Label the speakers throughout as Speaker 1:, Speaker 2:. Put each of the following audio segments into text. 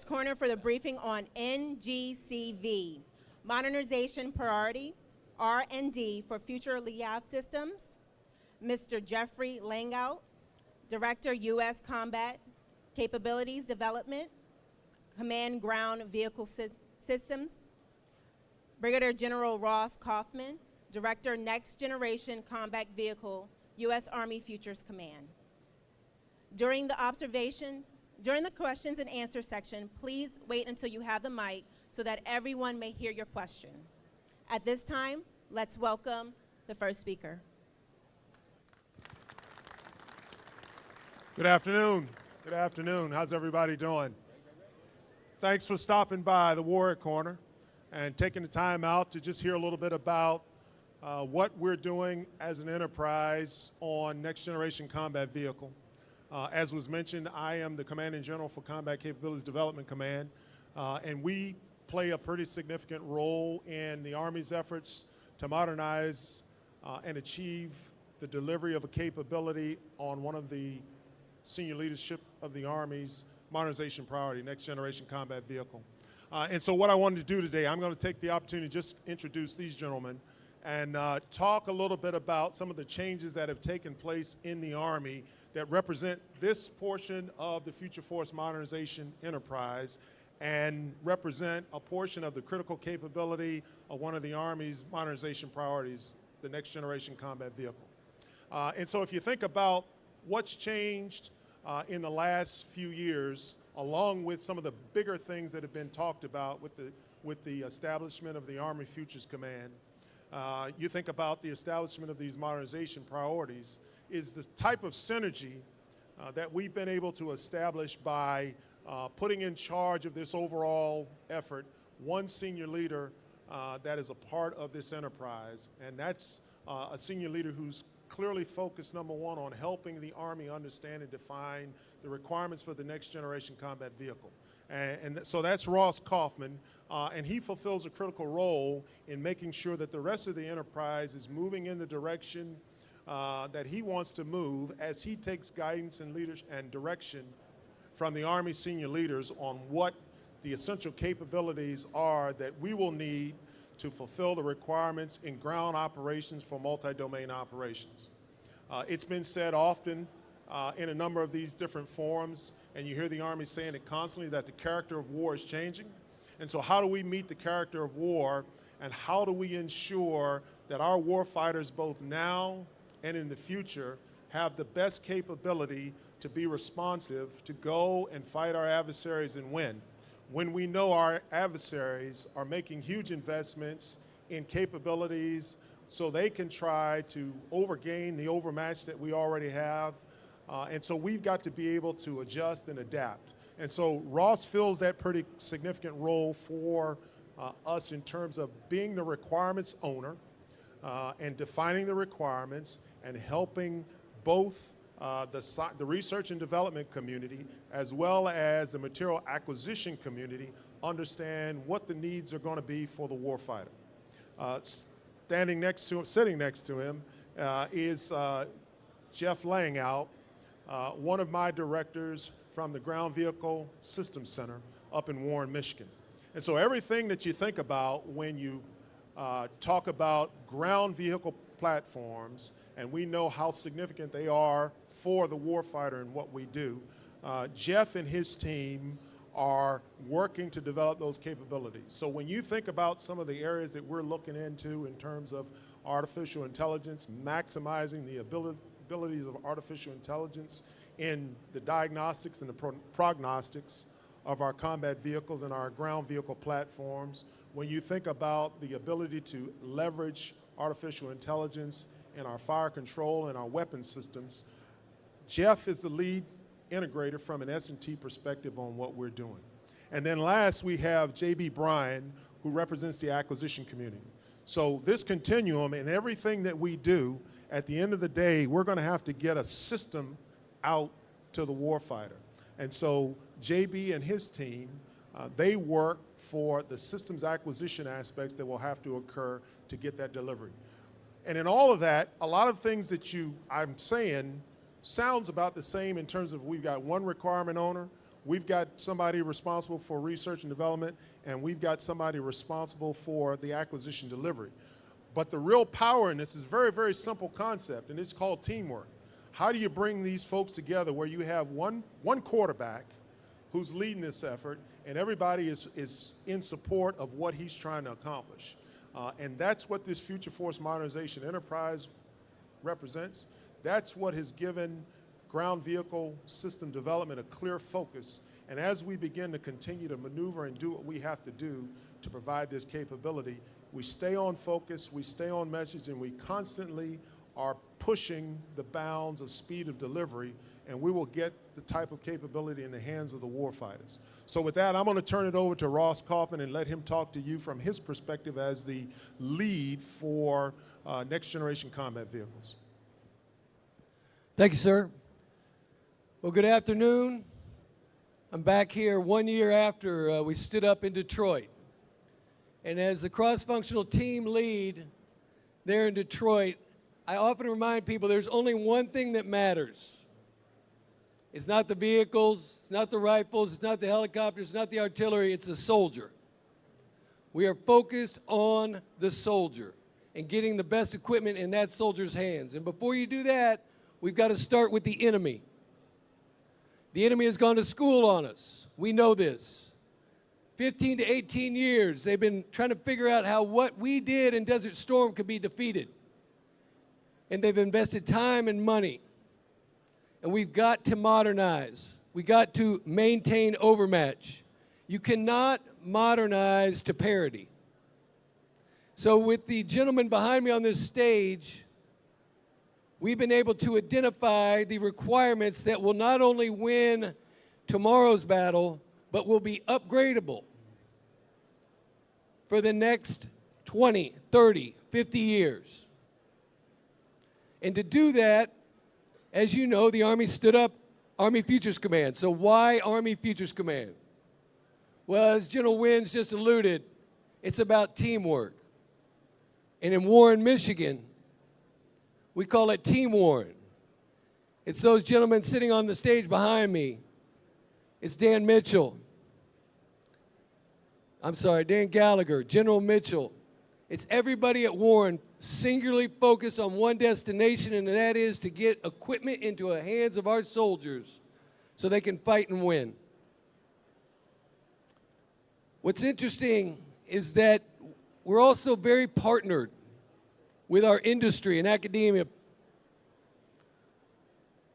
Speaker 1: Speaker's Corner for the briefing on NGCV, Modernization Priority, R&D for Future Langhout Systems, Mr. Jeffrey Langhout, Director, U.S. Combat Capabilities Development, Command Ground Vehicle Systems, Brigadier General Ross Coffman, Director, Next Generation Combat Vehicle, U.S. Army Futures Command. During the questions and answer section, please wait until you have the mic so that everyone may hear your question. At this time, let's welcome the first speaker.
Speaker 2: Good afternoon. Good afternoon. How's everybody doing? Thanks for stopping by the Warrior Corner and taking the time out to just hear a little bit about what we're doing as an enterprise on Next Generation Combat Vehicle. As was mentioned, I am the Commanding General for Combat Capabilities Development Command, and we play a pretty significant role in the Army's efforts to modernize and achieve the delivery of a capability on one of the senior leadership of the Army's modernization priority, Next Generation Combat Vehicle. And so what I wanted to do today, I'm going to take the opportunity to just introduce these gentlemen and talk a little bit about some of the changes that have taken place in the Army that represent this portion of the Future Force Modernization Enterprise and represent a portion of the critical capability of one of the Army's modernization priorities, the Next Generation Combat Vehicle. And so if you think about what's changed in the last few years, along with some of the bigger things that have been talked about with the establishment of the Army Futures Command, you think about the establishment of these modernization priorities, is the type of synergy that we've been able to establish by putting in charge of this overall effort one senior leader that is a part of this enterprise. And that's a senior leader who's clearly focused, number one, on helping the Army understand and define the requirements for the Next Generation Combat Vehicle. And so that's Ross Coffman, and he fulfills a critical role in making sure that the rest of the enterprise is moving in the direction that he wants to move as he takes guidance and leadership and direction from the Army senior leaders on what the essential capabilities are that we will need to fulfill the requirements in ground operations for multi-domain operations. It's been said often in a number of these different forums, and you hear the Army saying it constantly, that the character of war is changing. And so how do we meet the character of war, and how do we ensure that our war fighters, both now and in the future, have the best capability to be responsive, to go and fight our adversaries and win, when we know our adversaries are making huge investments in capabilities so they can try to overgain the overmatch that we already have. And so we've got to be able to adjust and adapt. And so Ross fills that pretty significant role for us in terms of being the requirements owner and defining the requirements and helping both the research and development community as well as the material acquisition community understand what the needs are going to be for the warfighter. Sitting next to him is Jeff Langhout, one of my directors from the Ground Vehicle Systems Center up in Warren, Michigan. And so everything that you think about when you talk about ground vehicle platforms, and we know how significant they are for the warfighter and what we do, Jeff and his team are working to develop those capabilities. So when you think about some of the areas that we're looking into in terms of artificial intelligence, maximizing the abilities of artificial intelligence in the diagnostics and the prognostics of our combat vehicles and our ground vehicle platforms, when you think about the ability to leverage artificial intelligence in our fire control and our weapons systems, Jeff is the lead integrator from an S&T perspective on what we're doing. And then last, we have J.B. Bryan, who represents the acquisition community. So this continuum and everything that we do, at the end of the day, we're going to have to get a system out to the warfighter. And so J.B. and his team, they work for the systems acquisition aspects that will have to occur to get that delivery. And in all of that, a lot of things that I'm saying sounds about the same in terms of we've got one requirement owner, We've got somebody responsible for research and development, and we've got somebody responsible for the acquisition delivery. But the real power in this is a very, very simple concept, and it's called teamwork. How do you bring these folks together where you have one quarterback who's leading this effort, and everybody is in support of what he's trying to accomplish? And that's what this Future Force Modernization Enterprise represents. That's what has given ground vehicle system development a clear focus. And as we begin to continue to maneuver and do what we have to do to provide this capability, we stay on focus, we stay on message, and we constantly are pushing the bounds of speed of delivery, and we will get the type of capability in the hands of the warfighters. So with that, I'm going to turn it over to Ross Coffman and let him talk to you from his perspective as the lead for next generation combat vehicles.
Speaker 3: Thank you, sir. Well, good afternoon. I'm back here 1 year after we stood up in Detroit. And as the cross-functional team lead there in Detroit, I often remind people there's only one thing that matters. It's not the vehicles, it's not the rifles, it's not the helicopters, it's not the artillery, it's the soldier. We are focused on the soldier and getting the best equipment in that soldier's hands. And before you do that, we've got to start with the enemy. The enemy has gone to school on us. We know this. 15 to 18 years, they've been trying to figure out how what we did in Desert Storm could be defeated. And they've invested time and money. And we've got to modernize. We got to maintain overmatch. You cannot modernize to parity. So with the gentleman behind me on this stage, we've been able to identify the requirements that will not only win tomorrow's battle, but will be upgradable for the next 20, 30, 50 years. And to do that, as you know, the Army stood up Army Futures Command. So why Army Futures Command? Well, as General Wins just alluded, it's about teamwork. And in Warren, Michigan, we call it Team Warren. It's those gentlemen sitting on the stage behind me. It's Dan Gallagher, General Mitchell. It's everybody at Warren singularly focused on one destination, and that is to get equipment into the hands of our soldiers so they can fight and win. What's interesting is that we're also very partnered with our industry and academia.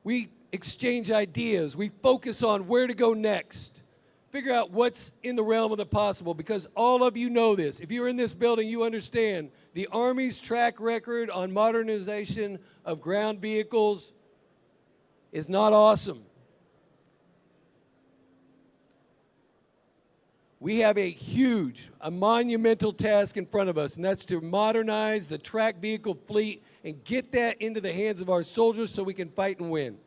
Speaker 3: We exchange ideas. We focus on where to go next. Figure out what's in the realm of the possible, because all of you know this. If you're in this building, you understand the Army's track record on modernization of ground vehicles is not awesome. We have a monumental task in front of us, and that's to modernize the track vehicle fleet and get that into the hands of our soldiers so we can fight and win.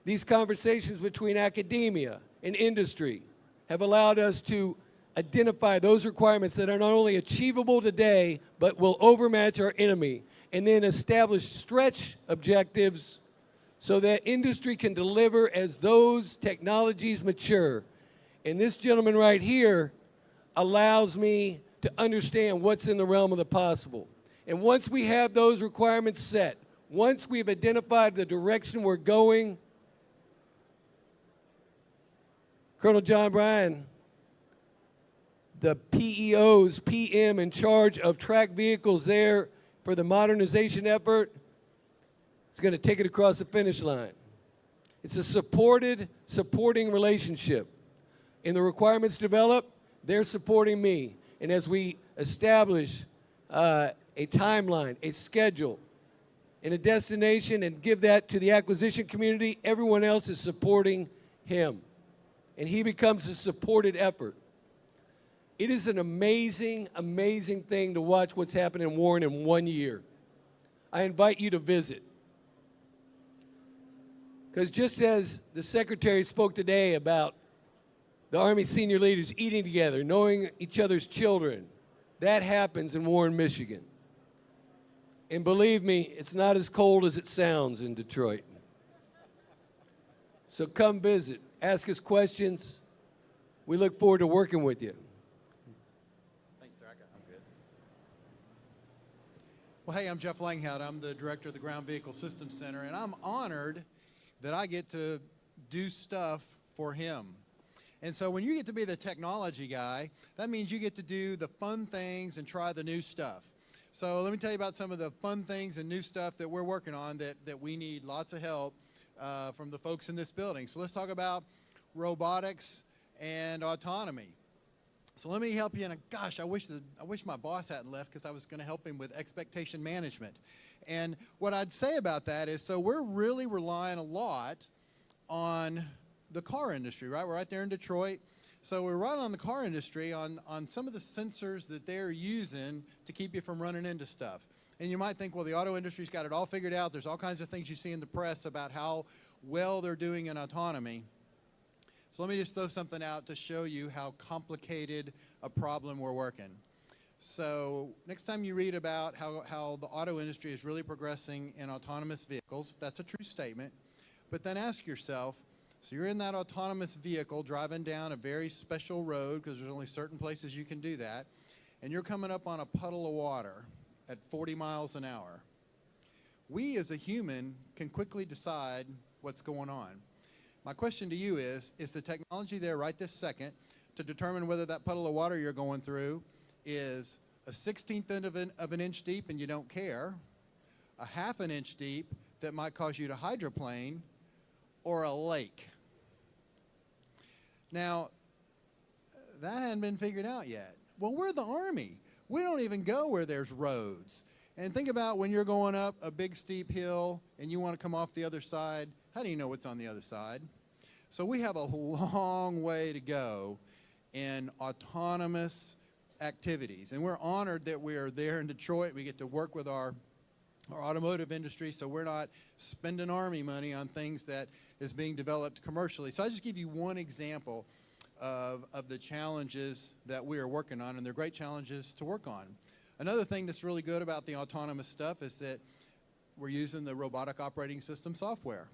Speaker 3: These conversations between academia and industry have allowed us to identify those requirements that are not only achievable today, but will overmatch our enemy, and then establish stretch objectives so that industry can deliver as those technologies mature. And this gentleman right here allows me to understand what's in the realm of the possible. And once we have those requirements set, once we've identified the direction we're going, Colonel John Bryan, the PEO's PM in charge of track vehicles there for the modernization effort, is going to take it across the finish line. It's a supporting relationship. In the requirements develop, they're supporting me. And as we establish a timeline, a schedule, and a destination and give that to the acquisition community, everyone else is supporting him. And he becomes a supported effort. It is an amazing, amazing thing to watch what's happened in Warren in 1 year. I invite you to visit. Because just as the Secretary spoke today about the Army senior leaders eating together, knowing each other's children, that happens in Warren, Michigan. And believe me, it's not as cold as it sounds in Detroit. So come visit. ask us questions. We look forward to working with you.
Speaker 4: Thanks, sir. I'm good. Well, hey, I'm Jeff Langhout. I'm the director of the Ground Vehicle Systems Center, and I'm honored that I get to do stuff for him. And so when you get to be the technology guy, that means you get to do the fun things and try the new stuff. So let me tell you about some of the fun things and new stuff that we're working on that we need lots of help from the folks in this building. So let's talk about robotics and autonomy. So let me help you. And gosh, I wish my boss hadn't left, because I was going to help him with expectation management. And what I'd say about that is, so we're really relying a lot on the car industry, right? We're right there in Detroit. So we're right on the car industry on some of the sensors that they're using to keep you from running into stuff. And you might think, well, the auto industry's got it all figured out. There's all kinds of things you see in the press about how well they're doing in autonomy. So let me just throw something out to show you how complicated a problem we're working. So next time you read about how the auto industry is really progressing in autonomous vehicles, that's a true statement. But then ask yourself, so you're in that autonomous vehicle driving down a very special road, because there's only certain places you can do that, and you're coming up on a puddle of water at 40 miles an hour. We as a human can quickly decide what's going on. My question to you is the technology there right this second to determine whether that puddle of water you're going through is a 1/16th of an inch deep and you don't care, a 1/2 inch deep that might cause you to hydroplane, or a lake? Now, that hadn't been figured out yet. Well, we're the Army. We don't even go where there's roads. And think about when you're going up a big steep hill and you want to come off the other side. How do you know what's on the other side? So we have a long way to go in autonomous activities. And we're honored that we're there in Detroit. We get to work with our automotive industry, so we're not spending Army money on things that is being developed commercially. So I just give you one example of the challenges that we are working on, and they're great challenges to work on. Another thing that's really good about the autonomous stuff is that we're using the robotic operating system software.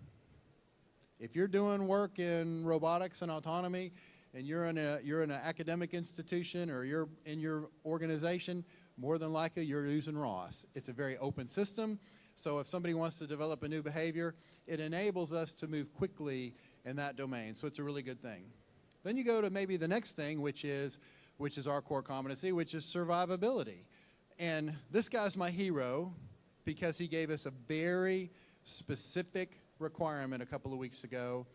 Speaker 4: If you're doing work in robotics and autonomy, and you're in an academic institution or you're in your organization, more than likely you're using ROS. It's a very open system, so if somebody wants to develop a new behavior, it enables us to move quickly in that domain, so it's a really good thing. Then you go to maybe the next thing, which is our core competency, which is survivability. And this guy's my hero because he gave us a very specific requirement a couple of weeks ago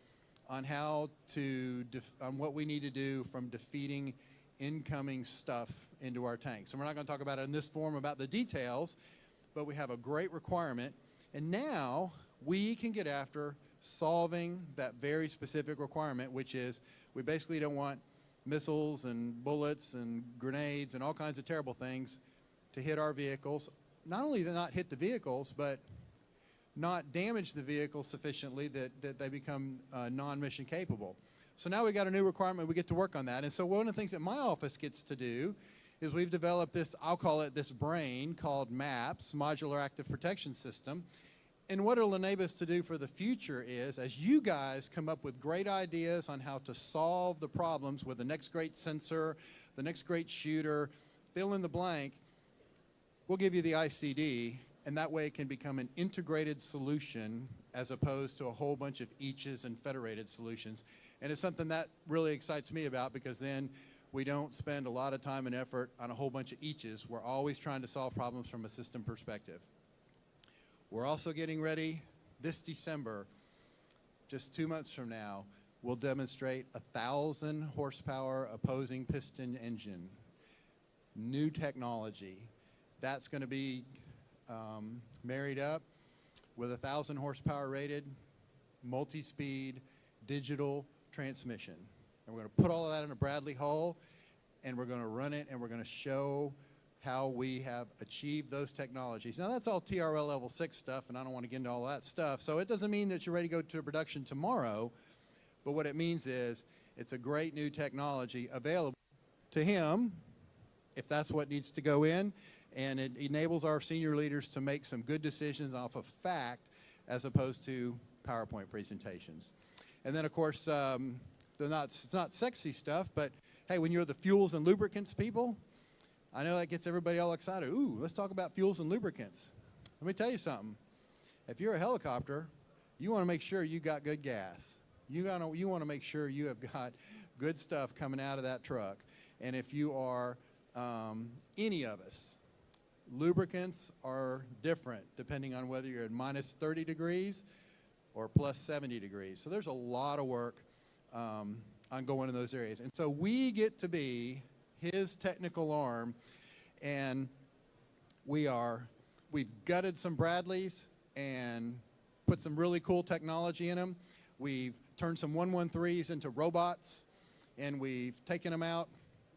Speaker 4: on on what we need to do from defeating incoming stuff into our tanks. And we're not going to talk about it in this form about the details, but we have a great requirement. And now we can get after solving that very specific requirement, which is we basically don't want missiles and bullets and grenades and all kinds of terrible things to hit our vehicles. Not only to not hit the vehicles, but not damage the vehicles sufficiently that they become non-mission capable. So now we got a new requirement. We get to work on that. And so one of the things that my office gets to do is we've developed this, I'll call it this brain called MAPS, Modular Active Protection System. And what it'll enable us to do for the future is, as you guys come up with great ideas on how to solve the problems with the next great sensor, the next great shooter, fill in the blank, we'll give you the ICD, and that way it can become an integrated solution as opposed to a whole bunch of eaches and federated solutions. And it's something that really excites me about, because then we don't spend a lot of time and effort on a whole bunch of eaches. We're always trying to solve problems from a system perspective. We're also getting ready this December, just 2 months from now, we'll demonstrate a 1,000 horsepower opposing piston engine. New technology. That's going to be married up with 1,000 horsepower rated, multi-speed, digital transmission. And we're going to put all of that in a Bradley hull, and we're going to run it, and we're going to show how we have achieved those technologies. Now, that's all TRL level 6 stuff, and I don't want to get into all that stuff. So it doesn't mean that you're ready to go to production tomorrow, but what it means is it's a great new technology available to him, if that's what needs to go in, and it enables our senior leaders to make some good decisions off of fact as opposed to PowerPoint presentations. And then, of course, it's not sexy stuff, but hey, when you're the fuels and lubricants people, I know that gets everybody all excited. Ooh, let's talk about fuels and lubricants. Let me tell you something. If you're a helicopter, you want to make sure you got good gas. You want to make sure you have got good stuff coming out of that truck. And if you are any of us, lubricants are different depending on whether you're at minus 30 degrees or plus 70 degrees. So there's a lot of work on going in those areas. And so we get to be his technical arm, and we've gutted some Bradleys and put some really cool technology in them. We've turned some 113s into robots, and we've taken them out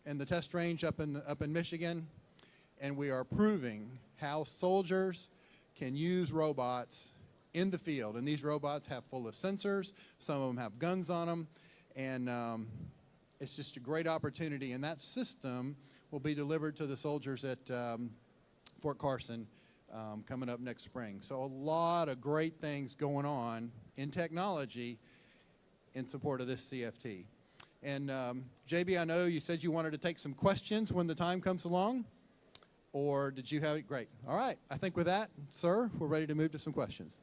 Speaker 4: in the test range up in Michigan, and we are proving how soldiers can use robots in the field. And these robots have full of sensors. Some of them have guns on them, and it's just a great opportunity. And that system will be delivered to the soldiers at Fort Carson coming up next spring. So a lot of great things going on in technology in support of this CFT. And JB, I know you said you wanted to take some questions when the time comes along, or did you have it? Great. All right. I think with that, sir, we're ready to move to some questions.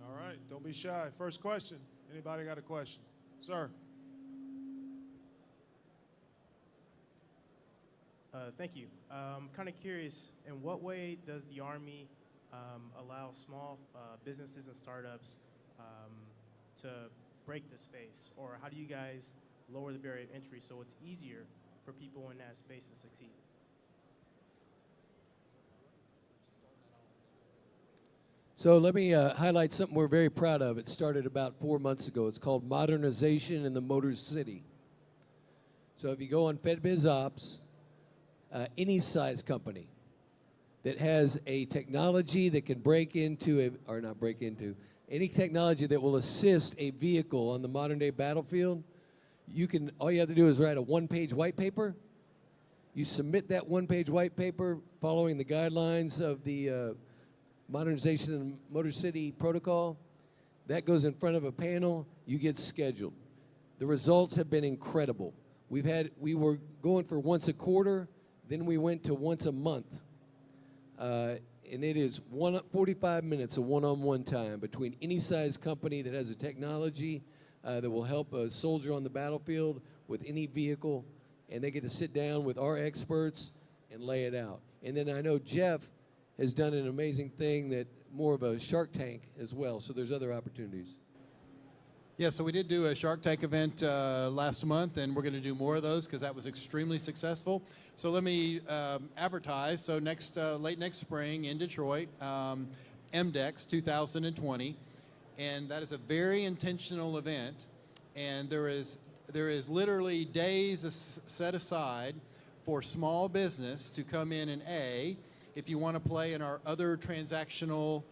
Speaker 2: All right, don't be shy. First question. Anybody got a question? Sir.
Speaker 5: Thank you. Kind of curious, in what way does the Army allow small businesses and startups to break the space? Or how do you guys lower the barrier of entry so it's easier for people in that space to succeed?
Speaker 3: So let me highlight something we're very proud of. It started about 4 months ago. It's called Modernization in the Motor City. So if you go on FedBizOps, any size company that has a technology that can any technology that will assist a vehicle on the modern day battlefield, all you have to do is write a one-page white paper. You submit that one-page white paper following the guidelines of the Modernization in Motor City protocol. That goes in front of a panel. You get scheduled. The results have been incredible. We were going for once a quarter. Then we went to once a month, and it is 45 minutes of one-on-one time between any size company that has a technology that will help a soldier on the battlefield with any vehicle, and they get to sit down with our experts and lay it out. And then I know Jeff has done an amazing thing, that more of a Shark Tank as well, so there's other opportunities.
Speaker 4: Yeah, so we did do a Shark Tank event last month, and we're going to do more of those because that was extremely successful. So let me advertise. So late next spring in Detroit, MDEX 2020, and that is a very intentional event. And there is literally days set aside for small business to come in and if you want to play in our other transactional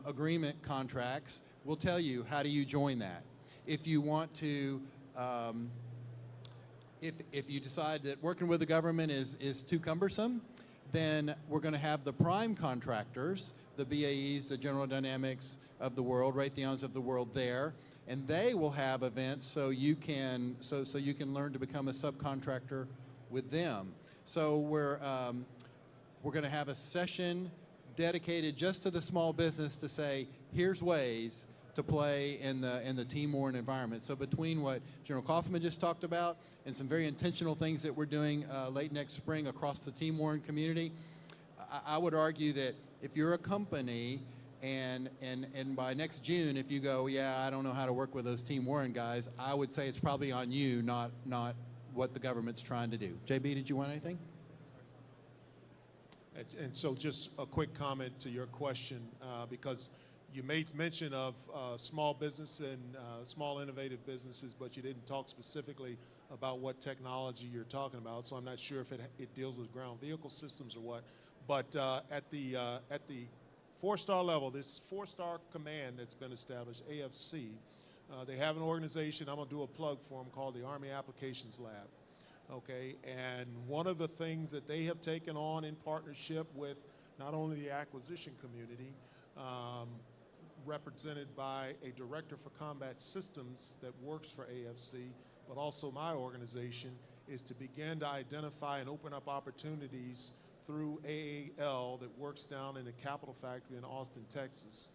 Speaker 4: agreement contracts, we'll tell you how do you join that. If you want to, if you decide that working with the government is too cumbersome, then we're going to have the prime contractors, the BAEs, the General Dynamics of the world, Raytheons of the world there, and they will have events so you can learn to become a subcontractor with them. So we're going to have a session dedicated just to the small business to say, here's ways to play in the team-worn environment. So between what General Coffman just talked about and some very intentional things that we're doing late next spring across the team-worn community, I would argue that if you're a company and by next June, if you go, yeah, I don't know how to work with those team-worn guys, I would say it's probably on you, not what the government's trying to do. JB, did you want anything?
Speaker 2: And so just a quick comment to your question, because you made mention of small business and small innovative businesses, but you didn't talk specifically about what technology you're talking about. So I'm not sure if it deals with ground vehicle systems or what. But at the 4-star level, this 4-star command that's been established, AFC, They have an organization, I'm going to do a plug for them, called the Army Applications Lab. Okay, and one of the things that they have taken on in partnership with not only the acquisition community, represented by a director for combat systems that works for AFC, but also my organization, is to begin to identify and open up opportunities through AAL that works down in the Capital Factory in Austin, Texas,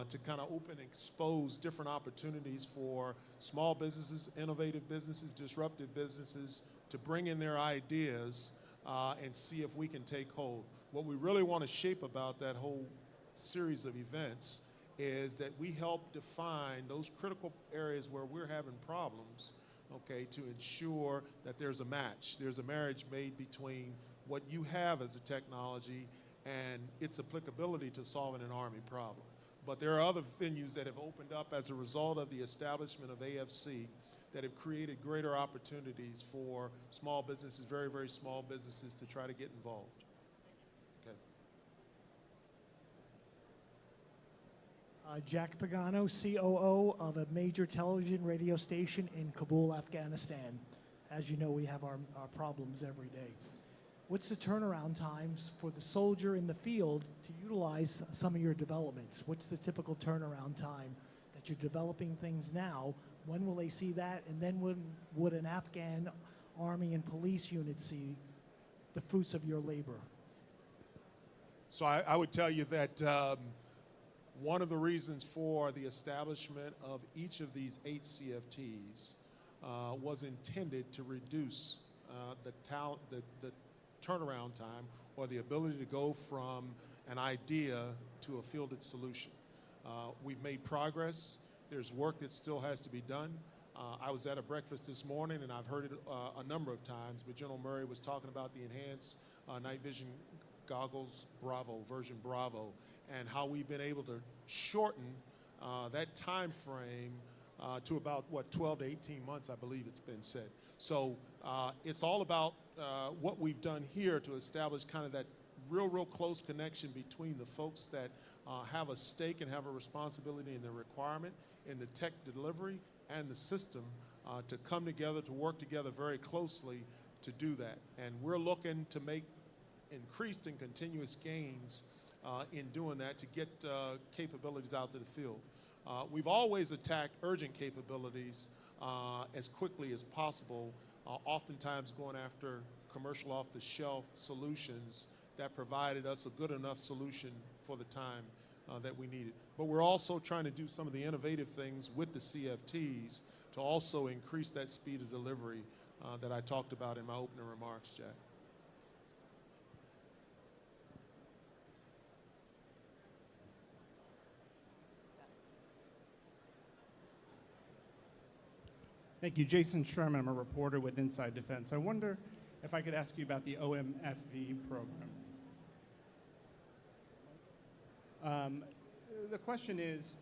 Speaker 2: to kind of open and expose different opportunities for small businesses, innovative businesses, disruptive businesses to bring in their ideas and see if we can take hold. What we really want to shape about that whole series of events is that we help define those critical areas where we're having problems, okay, to ensure that there's a match. There's a marriage made between what you have as a technology and its applicability to solving an Army problem. But there are other venues that have opened up as a result of the establishment of AFC that have created greater opportunities for small businesses, very, very small businesses, to try to get involved. Okay.
Speaker 6: Jack Pagano, COO of a major television radio station in Kabul, Afghanistan. As you know, we have our problems every day. What's the turnaround times for the soldier in the field to utilize some of your developments? What's the typical turnaround time that you're developing things now? When will they see that? And then when would an Afghan Army and police unit see the fruits of your labor?
Speaker 2: So I would tell you that one of the reasons for the establishment of each of these 8 CFTs was intended to reduce the turnaround time, or the ability to go from an idea to a fielded solution. We've made progress. There's work that still has to be done. I was at a breakfast this morning, and I've heard it a number of times, but General Murray was talking about the enhanced night vision goggles Bravo, version Bravo, and how we've been able to shorten that time frame to about, 12 to 18 months, I believe it's been said. So it's all about what we've done here to establish kind of that real close connection between the folks that have a stake and have a responsibility in the requirement, in the tech delivery, and the system to come together, to work together very closely to do that. And we're looking to make increased and continuous gains in doing that to get capabilities out to the field. We've always attacked urgent capabilities as quickly as possible, oftentimes going after commercial off-the-shelf solutions that provided us a good enough solution for the time that we needed. But we're also trying to do some of the innovative things with the CFTs to also increase that speed of delivery that I talked about in my opening remarks, Jack.
Speaker 7: Thank you. Jason Sherman. I'm a reporter with Inside Defense. I wonder if I could ask you about the OMFV program. The question is,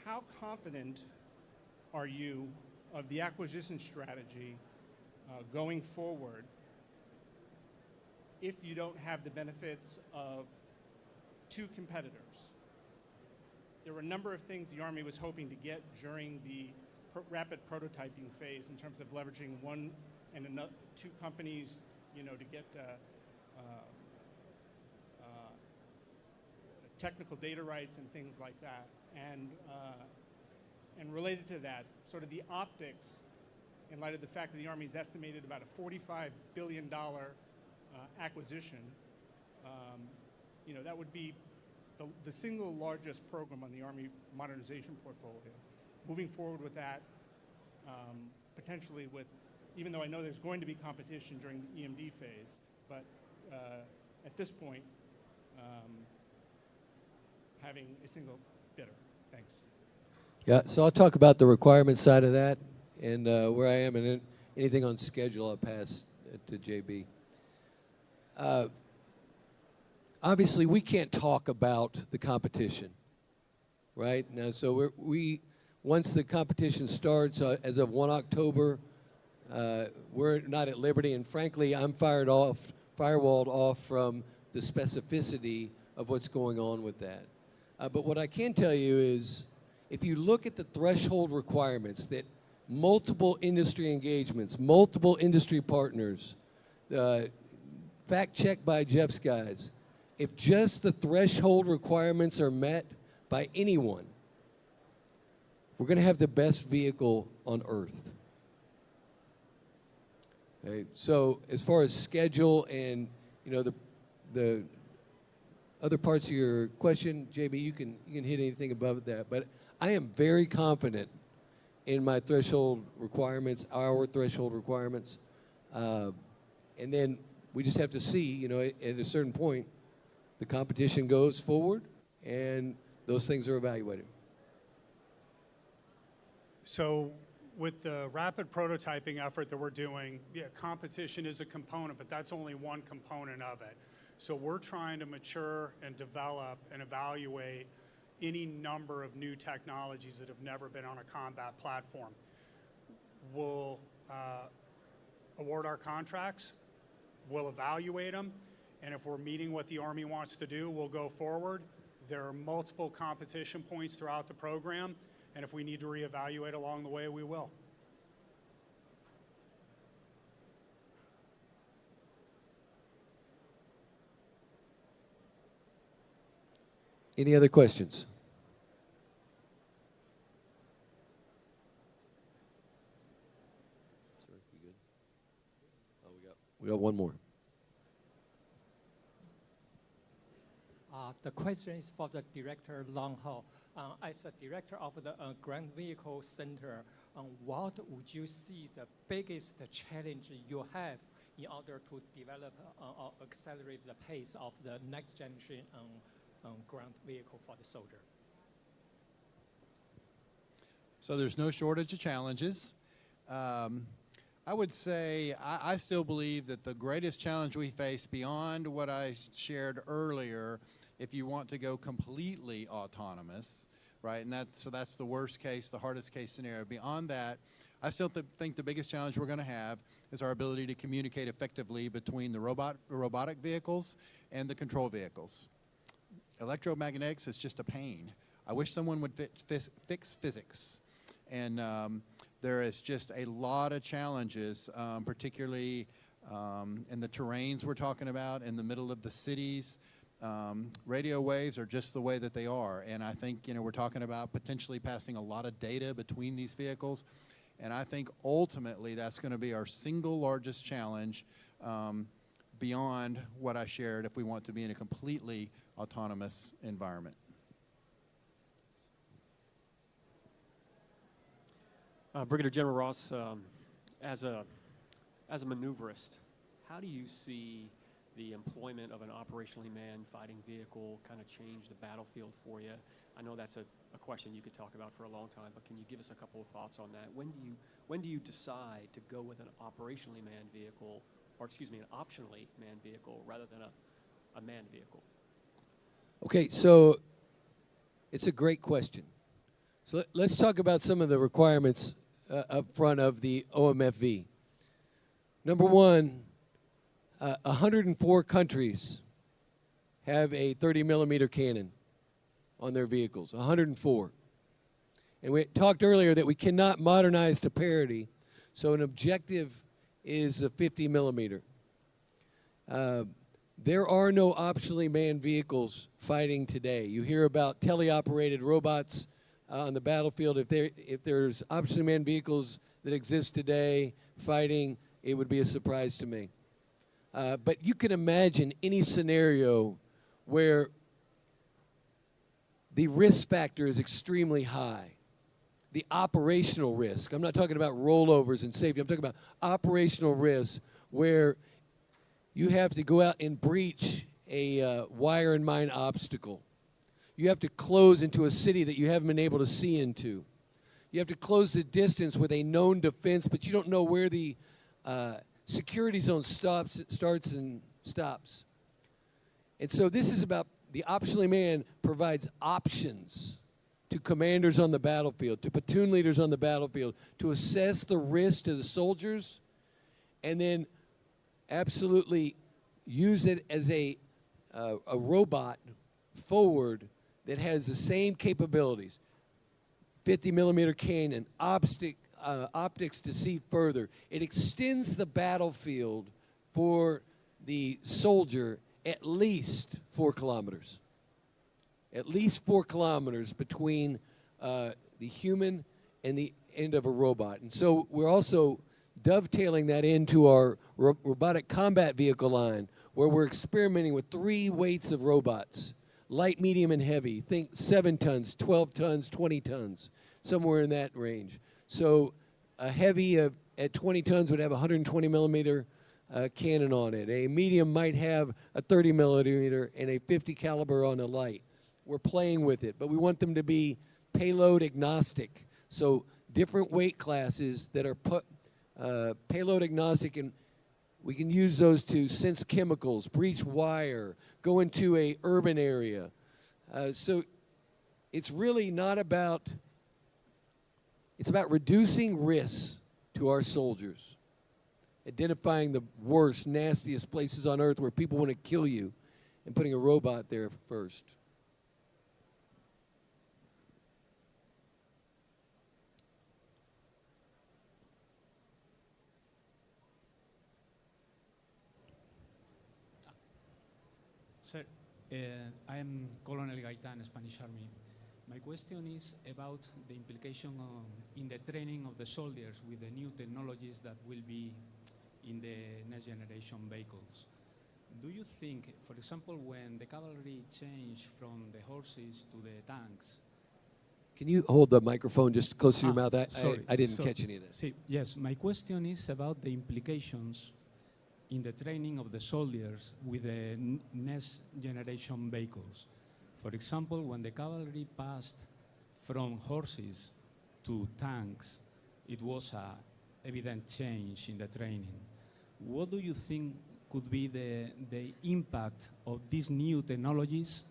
Speaker 7: how confident are you of the acquisition strategy going forward if you don't have the benefits of 2 competitors? There were a number of things the Army was hoping to get during the rapid prototyping phase in terms of leveraging 1 and 2 companies, to get technical data rights and things like that. And related to that, sort of the optics, in light of the fact that the Army's estimated about a $45 billion acquisition, that would be the single largest program on the Army modernization portfolio. Moving forward with that, potentially with, even though I know there's going to be competition during the EMD phase, but at this point, having a single bidder. Thanks.
Speaker 3: Yeah, so I'll talk about the requirement side of that and where I am, and then anything on schedule I'll pass to JB. Obviously, we can't talk about the competition, right? Now, so once the competition starts as of 1 October, we're not at liberty, and frankly, I'm firewalled off from the specificity of what's going on with that. But what I can tell you is, if you look at the threshold requirements that multiple industry engagements, multiple industry partners, fact checked by Jeff's guys, if just the threshold requirements are met by anyone, we're going to have the best vehicle on earth. Okay, so as far as schedule and the other parts of your question, JB, you can hit anything above that. But I am very confident in my threshold requirements, our threshold requirements, and then we just have to see, at a certain point, the competition goes forward, and those things are evaluated.
Speaker 8: So with the rapid prototyping effort that we're doing, yeah, competition is a component, but that's only one component of it. So we're trying to mature and develop and evaluate any number of new technologies that have never been on a combat platform. We'll award our contracts, we'll evaluate them, and if we're meeting what the Army wants to do, we'll go forward. There are multiple competition points throughout the program, and if we need to reevaluate along the way, we will.
Speaker 3: Any other questions? Sir, you good? Oh, we got one more.
Speaker 9: The question is for the Director Langhout. As a director of the Ground Vehicle Center, what would you see the biggest challenge you have in order to develop or accelerate the pace of the next generation ground vehicle for the soldier?
Speaker 4: So there's no shortage of challenges. I would say I still believe that the greatest challenge we face beyond what I shared earlier, if you want to go completely autonomous, right, and that's the worst case, the hardest case scenario. Beyond that, I still think the biggest challenge we're going to have is our ability to communicate effectively between the robotic vehicles and the control vehicles. Electromagnetics is just a pain. I wish someone would fix physics. And there is just a lot of challenges, particularly in the terrains we're talking about, in the middle of the cities. Radio waves are just the way that they are. And I think, we're talking about potentially passing a lot of data between these vehicles. And I think ultimately that's going to be our single largest challenge beyond what I shared if we want to be in a completely autonomous environment.
Speaker 10: Brigadier General Ross, as a maneuverist, how do you see the employment of an operationally manned fighting vehicle kind of change the battlefield for you? I know that's a question you could talk about for a long time, but can you give us a couple of thoughts on that? When do you decide to go with an operationally manned vehicle, or excuse me, an optionally manned vehicle rather than a manned vehicle?
Speaker 3: Okay, so it's a great question. So let's talk about some of the requirements up front of the OMFV. Number one, 104 countries have a 30-millimeter cannon on their vehicles, 104. And we talked earlier that we cannot modernize to parity, so an objective is a 50-millimeter. There are no optionally manned vehicles fighting today. You hear about teleoperated robots on the battlefield. If there's optionally manned vehicles that exist today fighting, it would be a surprise to me. But you can imagine any scenario where the risk factor is extremely high. The operational risk. I'm not talking about rollovers and safety. I'm talking about operational risk where you have to go out and breach a wire and mine obstacle. You have to close into a city that you haven't been able to see into. You have to close the distance with a known defense, but you don't know where the security zone starts and stops. And so this is about the optionally manned provides options to commanders on the battlefield, to platoon leaders on the battlefield, to assess the risk to the soldiers, and then absolutely use it as a robot forward that has the same capabilities. 50 millimeter cane, and optics to see further. It extends the battlefield for the soldier at least 4 kilometers. At least 4 kilometers between the human and the end of a robot. And so we're also dovetailing that into our robotic combat vehicle line, where we're experimenting with 3 weights of robots: light, medium, and heavy. Think 7 tons, 12 tons, 20 tons, somewhere in that range. So a heavy at 20 tons would have a 120 millimeter cannon on it. A medium might have a 30 millimeter and a 50 caliber on a light. We're playing with it, but we want them to be payload agnostic. So different weight classes that are payload agnostic, and we can use those to sense chemicals, breach wire, go into a urban area. So it's really not about, it's about reducing risks to our soldiers, identifying the worst, nastiest places on earth where people want to kill you, and putting a robot there first.
Speaker 11: Sir, I am Colonel Gaitan, Spanish Army. My question is about the implication in the training of the soldiers with the new technologies that will be in the next generation vehicles. Do you think, for example, when the cavalry change from the horses to the tanks?
Speaker 3: Can you hold the microphone just close to your mouth?
Speaker 11: Sorry,
Speaker 3: I didn't catch any of this.
Speaker 11: Yes, my question is about the implications in the training of the soldiers with the next generation vehicles. For example, when the cavalry passed from horses to tanks, it was an evident change in the training. What do you think could be the impact of these new technologies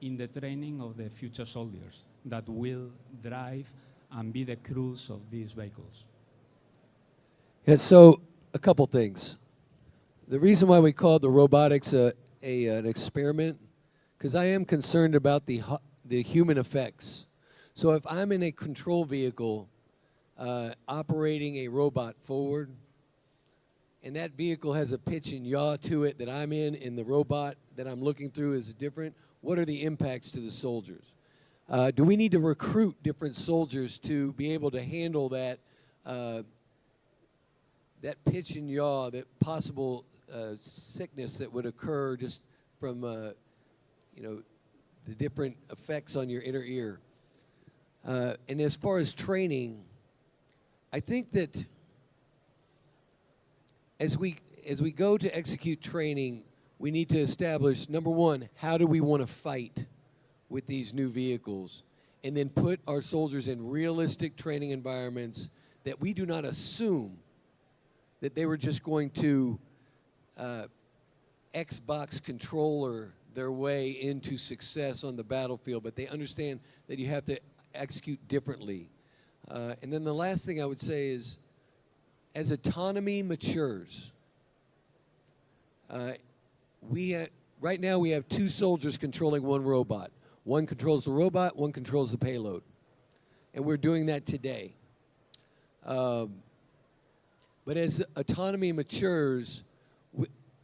Speaker 11: in the training of the future soldiers that will drive and be the crews of these vehicles?
Speaker 3: Yeah, so a couple things. The reason why we called the robotics an experiment, because I am concerned about the human effects. So if I'm in a control vehicle operating a robot forward, and that vehicle has a pitch and yaw to it that I'm in, and the robot that I'm looking through is different, what are the impacts to the soldiers? Do we need to recruit different soldiers to be able to handle that that pitch and yaw, that possible sickness that would occur just from the different effects on your inner ear? And as far as training, I think that as we go to execute training, we need to establish, number one, how do we want to fight with these new vehicles, and then put our soldiers in realistic training environments that we do not assume that they were just going to Xbox controller their way into success on the battlefield, but they understand that you have to execute differently. And then the last thing I would say is, as autonomy matures, right now we have 2 soldiers controlling 1 robot. One controls the robot, one controls the payload. And we're doing that today. But as autonomy matures,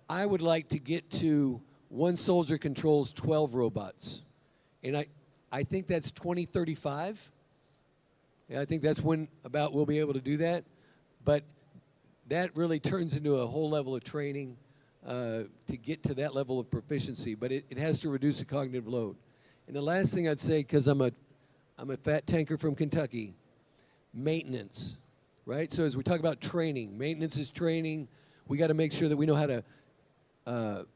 Speaker 3: I would like to get to 1 soldier controls 12 robots. And I think that's 2035. Yeah, I think that's when about we'll be able to do that. But that really turns into a whole level of training to get to that level of proficiency. But it has to reduce the cognitive load. And the last thing I'd say, because I'm a fat tanker from Kentucky, maintenance, right? So as we talk about training, maintenance is training. We got to make sure that we know how to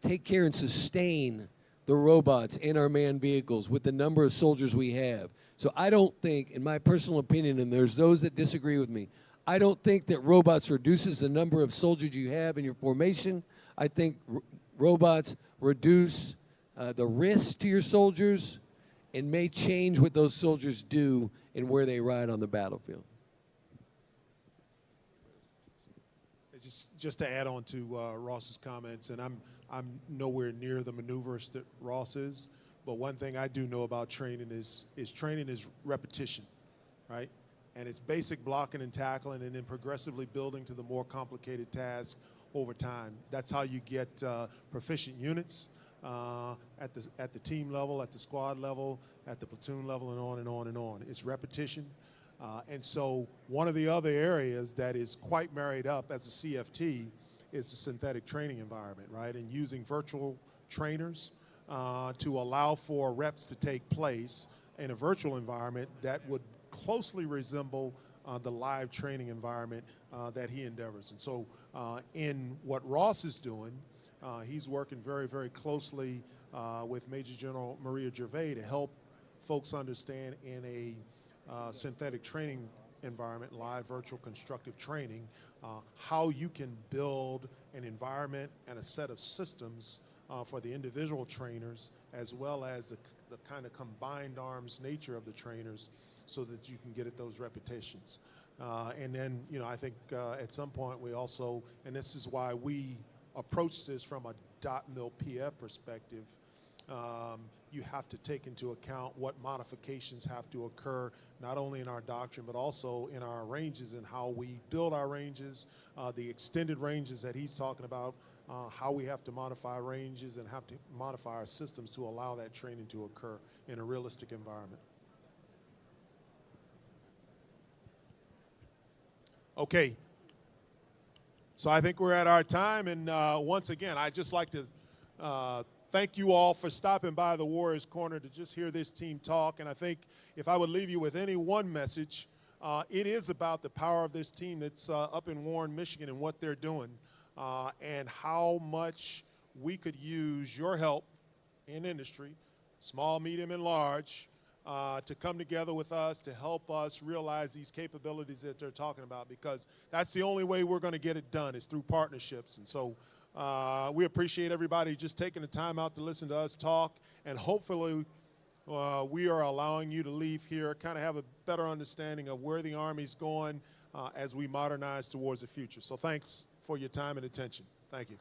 Speaker 3: take care and sustain the robots in our manned vehicles with the number of soldiers we have. So I don't think, in my personal opinion, and there's those that disagree with me, I don't think that robots reduces the number of soldiers you have in your formation. I think robots reduce the risk to your soldiers and may change what those soldiers do and where they ride on the battlefield.
Speaker 2: Just to add on to Ross's comments, and I'm nowhere near the maneuvers that Ross is, but one thing I do know about training is training is repetition, right? And it's basic blocking and tackling, and then progressively building to the more complicated tasks over time. That's how you get proficient units at the team level, at the squad level, at the platoon level, and on and on and on. It's repetition. And so one of the other areas that is quite married up as a CFT is the synthetic training environment, right? And using virtual trainers to allow for reps to take place in a virtual environment that would closely resemble the live training environment that he endeavors. And so in what Ross is doing, he's working very, very closely with Major General Maria Gervais to help folks understand in a synthetic training environment, live virtual constructive training, how you can build an environment and a set of systems for the individual trainers, as well as the kind of combined arms nature of the trainers, so that you can get at those repetitions. And then, you know, I think at some point we also, and this is why we approach this from a dot mil PF perspective, you have to take into account what modifications have to occur, not only in our doctrine, but also in our ranges and how we build our ranges, the extended ranges that he's talking about, how we have to modify ranges and have to modify our systems to allow that training to occur in a realistic environment. Okay, so I think we're at our time, and once again, I'd just like to thank you all for stopping by the Warriors Corner to just hear this team talk. And I think if I would leave you with any one message, it is about the power of this team that's up in Warren, Michigan, and what they're doing, and how much we could use your help in industry, small, medium, and large, to come together with us to help us realize these capabilities that they're talking about, because that's the only way we're going to get it done is through partnerships. And so we appreciate everybody just taking the time out to listen to us talk, and hopefully we are allowing you to leave here, kind of have a better understanding of where the Army's going as we modernize towards the future. So thanks for your time and attention. Thank you.